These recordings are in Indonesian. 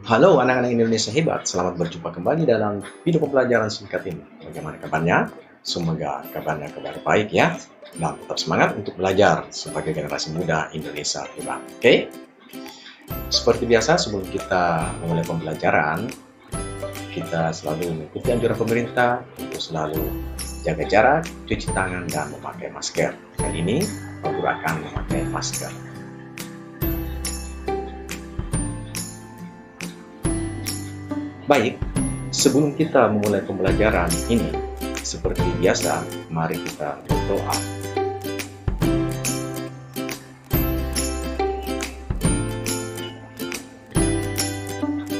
Halo anak-anak Indonesia hebat, selamat berjumpa kembali dalam video pembelajaran singkat ini. Bagaimana kabarnya? Semoga kabarnya kabar baik ya. Dan tetap semangat untuk belajar sebagai generasi muda Indonesia hebat. Oke? Seperti biasa sebelum kita memulai pembelajaran, kita selalu mengikuti anjuran pemerintah untuk selalu jaga jarak, cuci tangan, dan memakai masker. Kali ini, Pak Guru akan memakai masker. Baik, sebelum kita memulai pembelajaran ini, seperti biasa, mari kita berdoa.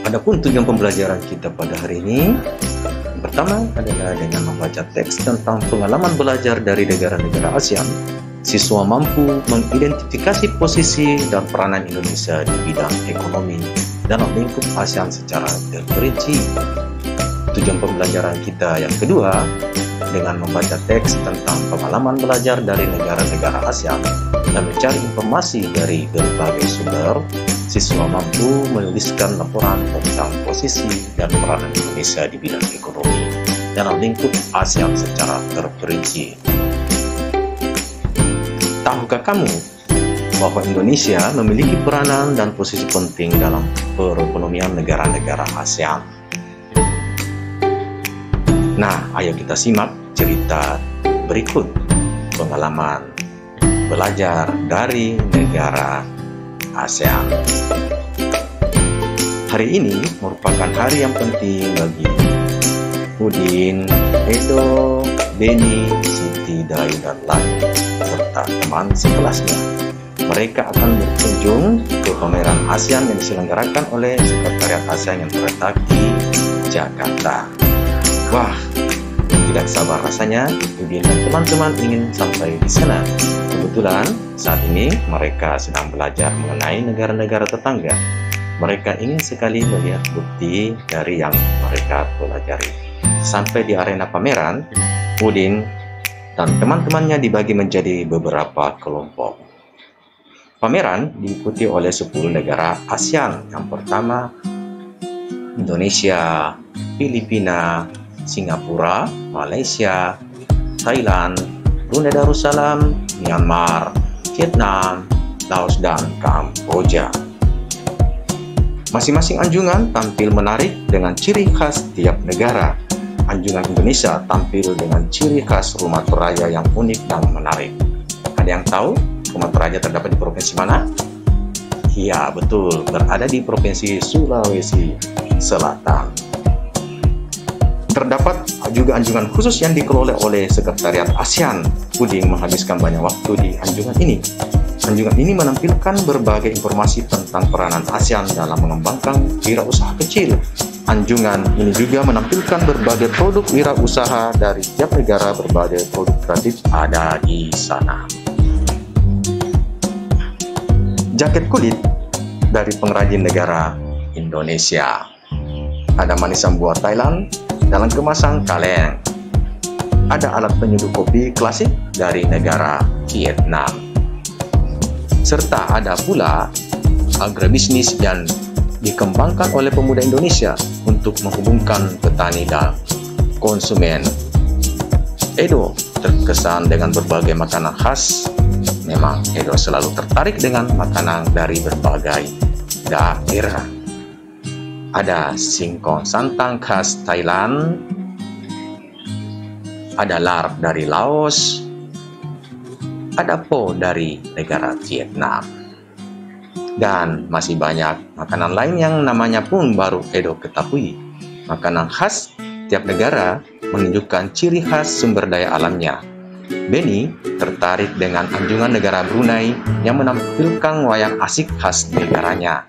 Adapun tujuan pembelajaran kita pada hari ini, yang pertama adalah dengan membaca teks tentang pengalaman belajar dari negara-negara ASEAN. Siswa mampu mengidentifikasi posisi dan peranan Indonesia di bidang ekonomi dalam lingkup ASEAN secara terperinci. Tujuan pembelajaran kita yang kedua, dengan membaca teks tentang pengalaman belajar dari negara-negara ASEAN dan mencari informasi dari berbagai sumber, siswa mampu menuliskan laporan tentang posisi dan peranan Indonesia di bidang ekonomi dalam lingkup ASEAN secara terperinci. Tahukah kamu bahwa Indonesia memiliki peranan dan posisi penting dalam perekonomian negara-negara ASEAN? Nah, ayo kita simak cerita berikut pengalaman belajar dari negara ASEAN. Hari ini merupakan hari yang penting bagi Udin, Edo, Beni, Siti, Dayu, dan lain serta teman sekelasnya. Mereka akan berkunjung ke pameran ASEAN yang diselenggarakan oleh Sekretariat ASEAN yang terletak di Jakarta. Wah, tidak sabar rasanya Udin dan teman-teman ingin sampai di sana. Kebetulan saat ini mereka sedang belajar mengenai negara-negara tetangga. Mereka ingin sekali melihat bukti dari yang mereka pelajari. Sampai di arena pameran, Udin dan teman-temannya dibagi menjadi beberapa kelompok. Pameran diikuti oleh 10 negara ASEAN. Yang pertama, Indonesia, Filipina, Singapura, Malaysia, Thailand, Brunei Darussalam, Myanmar, Vietnam, Laos, dan Kamboja. Masing-masing anjungan tampil menarik dengan ciri khas tiap negara. Anjungan Indonesia tampil dengan ciri khas rumah Toraja yang unik dan menarik. Ada yang tahu rumah Toraja terdapat di provinsi mana? Iya, betul, berada di Provinsi Sulawesi Selatan. Terdapat juga anjungan khusus yang dikelola oleh Sekretariat ASEAN. Udin menghabiskan banyak waktu di anjungan ini. Anjungan ini menampilkan berbagai informasi tentang peranan ASEAN dalam mengembangkan wirausaha kecil. Anjungan ini juga menampilkan berbagai produk wirausaha dari tiap negara. Berbagai produk kreatif ada di sana. Jaket kulit dari pengrajin negara Indonesia. Ada manisan buah Thailand dalam kemasan kaleng. Ada alat penyeduh kopi klasik dari negara Vietnam. Serta ada pula agribisnis yang dikembangkan oleh pemuda Indonesia untuk menghubungkan petani dan konsumen. Edo terkesan dengan berbagai makanan khas. Memang Edo selalu tertarik dengan makanan dari berbagai daerah. Ada singkong santang khas Thailand, ada lark dari Laos, ada po dari negara Vietnam, dan masih banyak makanan lain yang namanya pun baru Edo ketahui. Makanan khas tiap negara menunjukkan ciri khas sumber daya alamnya. Beni tertarik dengan anjungan negara Brunei yang menampilkan wayang asik khas negaranya.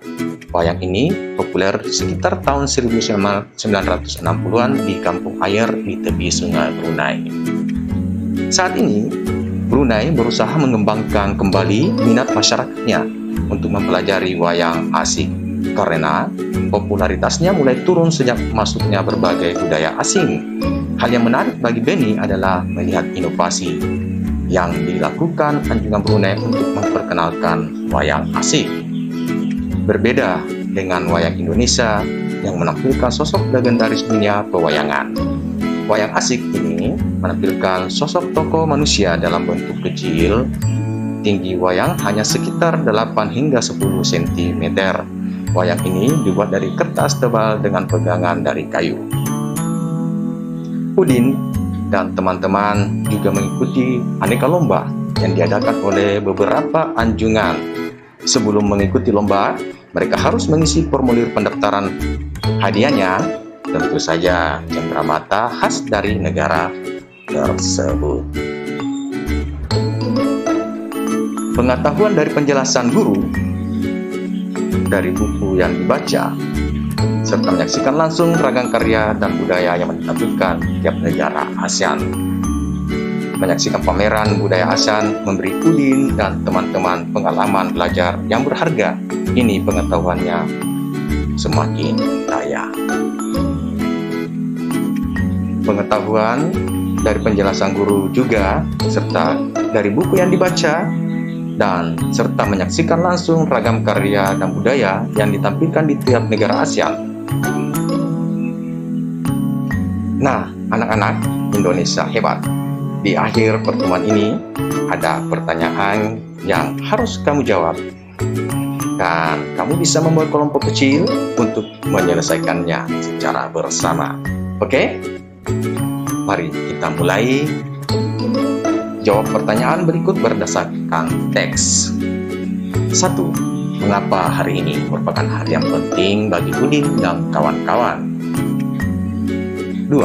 Wayang ini populer sekitar tahun 1960-an di kampung air di tepi sungai Brunei. Saat ini, Brunei berusaha mengembangkan kembali minat masyarakatnya untuk mempelajari wayang asik karena popularitasnya mulai turun sejak masuknya berbagai budaya asing. Hal yang menarik bagi Beni adalah melihat inovasi yang dilakukan anjungan Brunei untuk memperkenalkan wayang asik. Berbeda dengan wayang Indonesia yang menampilkan sosok legendaris dunia pewayangan. Wayang asik ini menampilkan sosok tokoh manusia dalam bentuk kecil. Tinggi wayang hanya sekitar 8 hingga 10 cm. Wayang ini dibuat dari kertas tebal dengan pegangan dari kayu. Udin dan teman-teman juga mengikuti aneka lomba yang diadakan oleh beberapa anjungan. Sebelum mengikuti lomba, mereka harus mengisi formulir pendaftaran. Hadiahnya tentu saja cendramata khas dari negara tersebut. Pengetahuan dari penjelasan guru dari buku yang dibaca, serta menyaksikan langsung ragam karya dan budaya yang ditampilkan tiap negara ASEAN. Menyaksikan pameran budaya ASEAN memberi Udin dan teman-teman pengalaman belajar yang berharga. Ini pengetahuannya semakin kaya. Pengetahuan dari penjelasan guru juga, serta dari buku yang dibaca, dan serta menyaksikan langsung ragam karya dan budaya yang ditampilkan di tiap negara ASEAN. Nah, anak-anak Indonesia hebat. Di akhir pertemuan ini ada pertanyaan yang harus kamu jawab. Dan kamu bisa membuat kelompok kecil untuk menyelesaikannya secara bersama. Oke? Mari kita mulai. Jawab pertanyaan berikut berdasarkan teks. 1. Mengapa hari ini merupakan hari yang penting bagi Udin dan kawan-kawan? 2.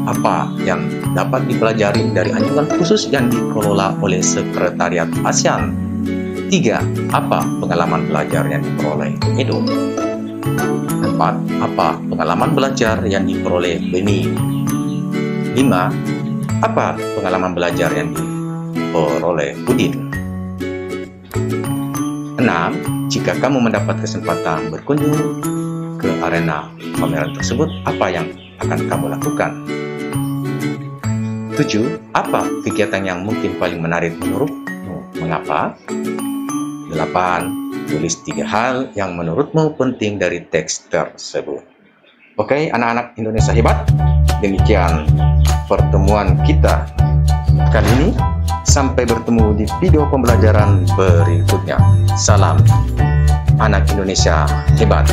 Apa yang dapat dipelajari dari anjungan khusus yang dikelola oleh Sekretariat ASEAN? 3. Apa pengalaman belajar yang diperoleh Edo? 4. Apa pengalaman belajar yang diperoleh Beni? 5. Apa pengalaman belajar yang diperoleh Udin? 6. Jika kamu mendapat kesempatan berkunjung ke arena pameran tersebut, apa yang akan kamu lakukan? 7. Apa kegiatan yang mungkin paling menarik menurutmu? Mengapa? 8. Tulis 3 hal yang menurutmu penting dari teks tersebut. Oke, anak-anak Indonesia hebat. Demikian pertemuan kita kali ini. Sampai bertemu di video pembelajaran berikutnya. Salam anak Indonesia hebat.